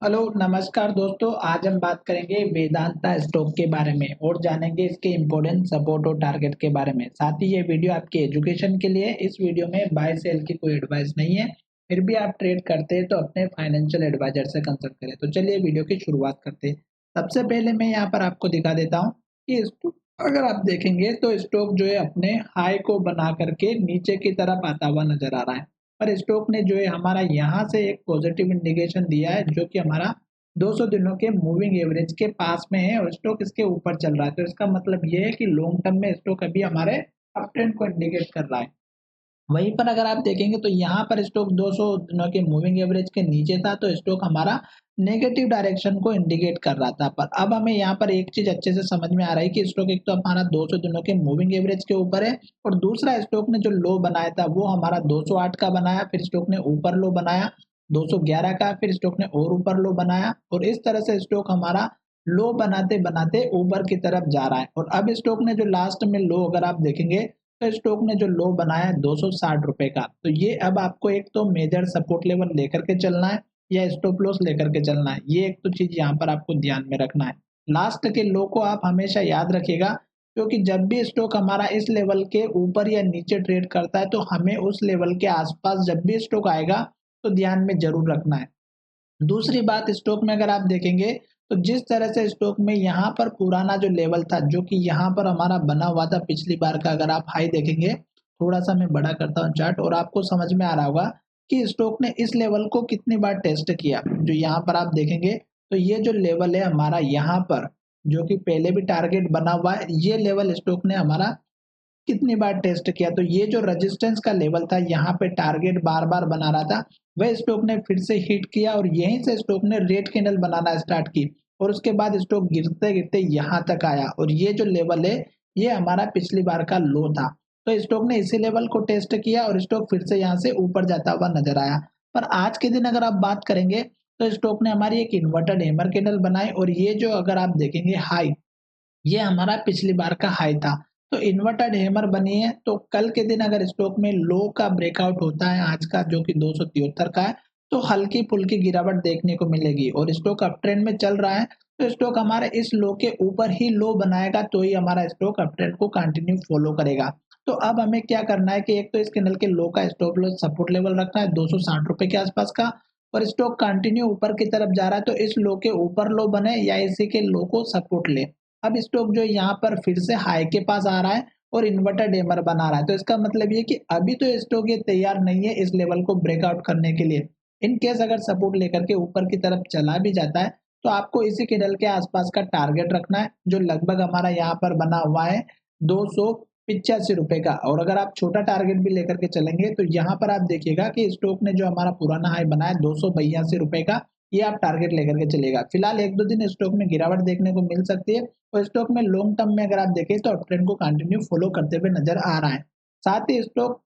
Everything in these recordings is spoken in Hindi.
हेलो नमस्कार दोस्तों। आज हम बात करेंगे वेदांता स्टॉक के बारे में और जानेंगे इसके इम्पोर्टेंट सपोर्ट और टारगेट के बारे में। साथ ही ये वीडियो आपके एजुकेशन के लिए। इस वीडियो में बाय सेल की कोई एडवाइस नहीं है। फिर भी आप ट्रेड करते हैं तो अपने फाइनेंशियल एडवाइजर से कंसल्ट करें। तो चलिए वीडियो की शुरुआत करते हैं। सबसे पहले मैं यहाँ पर आपको दिखा देता हूँ कि अगर आप देखेंगे तो स्टॉक जो है अपने हाई को बना करके नीचे की तरफ आता हुआ नजर आ रहा है। पर स्टॉक ने जो है हमारा यहाँ से एक पॉजिटिव इंडिकेशन दिया है जो कि हमारा 200 दिनों के मूविंग एवरेज के पास में है और स्टॉक इसके ऊपर चल रहा है। तो इसका मतलब ये है कि लॉन्ग टर्म में स्टॉक अभी हमारे अप ट्रेंड को इंडिकेट कर रहा है। वहीं पर अगर आप देखेंगे तो यहाँ पर स्टॉक 200 दिनों के मूविंग एवरेज के नीचे था, तो स्टॉक हमारा नेगेटिव डायरेक्शन को इंडिकेट कर रहा था। पर अब हमें यहाँ पर एक चीज अच्छे से समझ में आ रहा है कि स्टॉक एक तो हमारा 200 दिनों के मूविंग एवरेज के ऊपर है और दूसरा स्टॉक ने जो लो बनाया था वो हमारा 208 का बनाया, फिर स्टॉक ने ऊपर लो बनाया 211 का, फिर स्टॉक ने और ऊपर लो बनाया और इस तरह से स्टॉक हमारा लो बनाते बनाते ऊपर की तरफ जा रहा है। और अब स्टॉक ने जो लास्ट में लो अगर आप देखेंगे तो स्टॉक ने जो लो बनाया है 260 रुपए का, तो ये अब आपको एक तो मेजर सपोर्ट लेवल लेकर के चलना है या स्टॉप लॉस लेकर के चलना है। ये एक तो चीज यहाँ पर आपको ध्यान में रखना है। लास्ट के लो को आप हमेशा याद रखिएगा, क्योंकि जब भी स्टॉक हमारा इस लेवल के ऊपर या नीचे ट्रेड करता है तो हमें उस लेवल के आसपास जब भी स्टॉक आएगा तो ध्यान में जरूर रखना है। दूसरी बात, स्टॉक में अगर आप देखेंगे तो जिस तरह से स्टॉक में यहाँ पर पुराना जो लेवल था जो कि यहाँ पर हमारा बना हुआ था पिछली बार का, अगर आप हाई देखेंगे, थोड़ा सा मैं बड़ा करता हूँ चार्ट और आपको समझ में आ रहा होगा कि स्टॉक ने इस लेवल को कितनी बार टेस्ट किया। जो यहाँ पर आप देखेंगे तो ये जो लेवल है हमारा यहाँ पर, जो कि पहले भी टारगेट बना हुआ है, ये लेवल स्टॉक ने हमारा कितनी बार टेस्ट किया। तो ये जो रेजिस्टेंस का लेवल था, यहाँ पे टारगेट बार बार बना रहा था, वह स्टॉक ने फिर से हिट किया और यहीं से स्टॉक ने रेड कैंडल बनाना स्टार्ट की और उसके बाद स्टॉक गिरते गिरते यहाँ तक आया और ये जो लेवल है ये हमारा पिछली बार का लो था। तो स्टॉक ने इसी लेवल को टेस्ट किया और स्टॉक फिर से यहाँ से ऊपर जाता हुआ नजर आया। पर आज के दिन अगर आप बात करेंगे तो स्टॉक ने हमारी एक इन्वर्टेड हैमर कैंडल बनाई और ये जो अगर आप देखेंगे हाई, ये हमारा पिछली बार का हाई था। तो इन्वर्टेड हैमर बनी है, तो कल के दिन अगर स्टॉक में लो का ब्रेकआउट होता है आज का जो कि 273 का है, तो हल्की फुल्की गिरावट देखने को मिलेगी और स्टॉक अप ट्रेंड में चल रहा है। तो स्टॉक हमारे इस लो के ऊपर ही लो बनाएगा तो ही हमारा स्टॉक अप ट्रेंड को कंटिन्यू फॉलो करेगा। तो अब हमें क्या करना है कि एक तो इस कैंडल के लो का स्टॉप लॉस सपोर्ट लेवल रखना है 260 रुपए के आसपास का, और स्टॉक कंटिन्यू ऊपर की तरफ जा रहा है तो इस लो के ऊपर लो बने या इसी के लो को सपोर्ट ले। अब स्टॉक जो यहाँ पर फिर से हाई के पास आ रहा है और इन्वर्टर डेमर बना रहा है, तो इसका मतलब ये कि अभी तो स्टॉक ये तैयार नहीं है इस लेवल को ब्रेकआउट करने के लिए। इन केस अगर सपोर्ट लेकर के ऊपर की तरफ चला भी जाता है तो आपको इसी कैंडल के आसपास का टारगेट रखना है जो लगभग हमारा यहाँ पर बना हुआ है 285 रुपए का। और अगर आप छोटा टारगेट भी लेकर के चलेंगे तो यहाँ पर आप देखिएगा कि स्टॉक ने जो हमारा पुराना हाई बनाया 282 रुपए का, ये आप टारगेट लेकर के चलेगा। फिलहाल एक दो दिन स्टॉक में गिरावट देखने को मिल सकती है और स्टॉक में लॉन्ग टर्म में अगर आप देखें तो अप ट्रेंड को कंटिन्यू फॉलो करते हुए नजर आ रहा है। साथ ही स्टॉक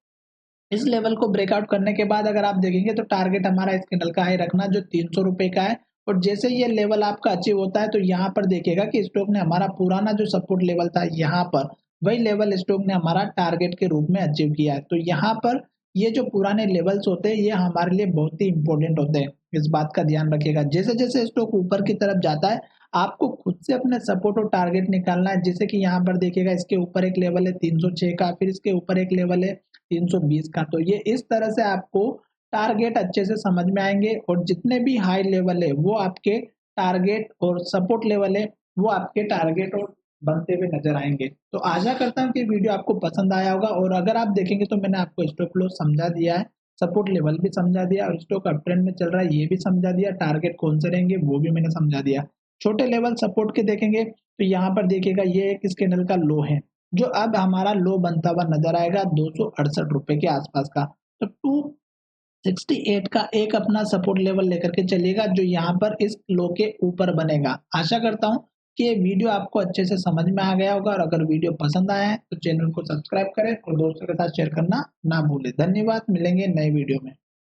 इस लेवल को ब्रेकआउट करने के बाद अगर आप देखेंगे तो टारगेट हमारा इस कैंडल का हाई रखना जो 300 रुपए का है। और जैसे ये लेवल आपका अचीव होता है तो यहाँ पर देखिएगा कि स्टॉक ने हमारा पुराना जो सपोर्ट लेवल था यहाँ पर, वही लेवल स्टॉक ने हमारा टारगेट के रूप में अचीव किया है। तो यहाँ पर ये जो पुराने लेवल्स होते हैं ये हमारे लिए बहुत ही इंपॉर्टेंट होते हैं, इस बात का ध्यान रखिएगा। जैसे जैसे स्टॉक ऊपर की तरफ जाता है आपको खुद से अपने सपोर्ट और टारगेट निकालना है। जैसे कि यहाँ पर देखिएगा इसके ऊपर एक लेवल है 306 का, फिर इसके ऊपर एक लेवल है 320 का। तो ये इस तरह से आपको टारगेट अच्छे से समझ में आएंगे और जितने भी हाई लेवल है वो आपके टारगेट और सपोर्ट लेवल है वो आपके टारगेट और बनते हुए नजर आएंगे। तो आशा करता हूँ कि वीडियो आपको पसंद आया होगा और अगर आप देखेंगे तो मैंने आपको स्टॉप लॉस समझा दिया है, सपोर्ट लेवल भी समझा दिया और स्टॉक अप ट्रेंड में चल रहा है ये भी समझा दिया, टारगेट कौन से रहेंगे वो भी मैंने समझा दिया। छोटे लेवल सपोर्ट के देखेंगे तो यहाँ पर देखिएगा ये एक इस कैंडल का लो है जो अब हमारा लो बनता हुआ नजर आएगा 268 रुपए के आसपास का। तो 268 का एक अपना सपोर्ट लेवल लेकर के चलिएगा जो यहाँ पर इस लो के ऊपर बनेगा। आशा करता हूँ कि ये वीडियो आपको अच्छे से समझ में आ गया होगा और अगर वीडियो पसंद आया है तो चैनल को सब्सक्राइब करें और दोस्तों के साथ शेयर करना ना भूलें। धन्यवाद, मिलेंगे नए वीडियो में।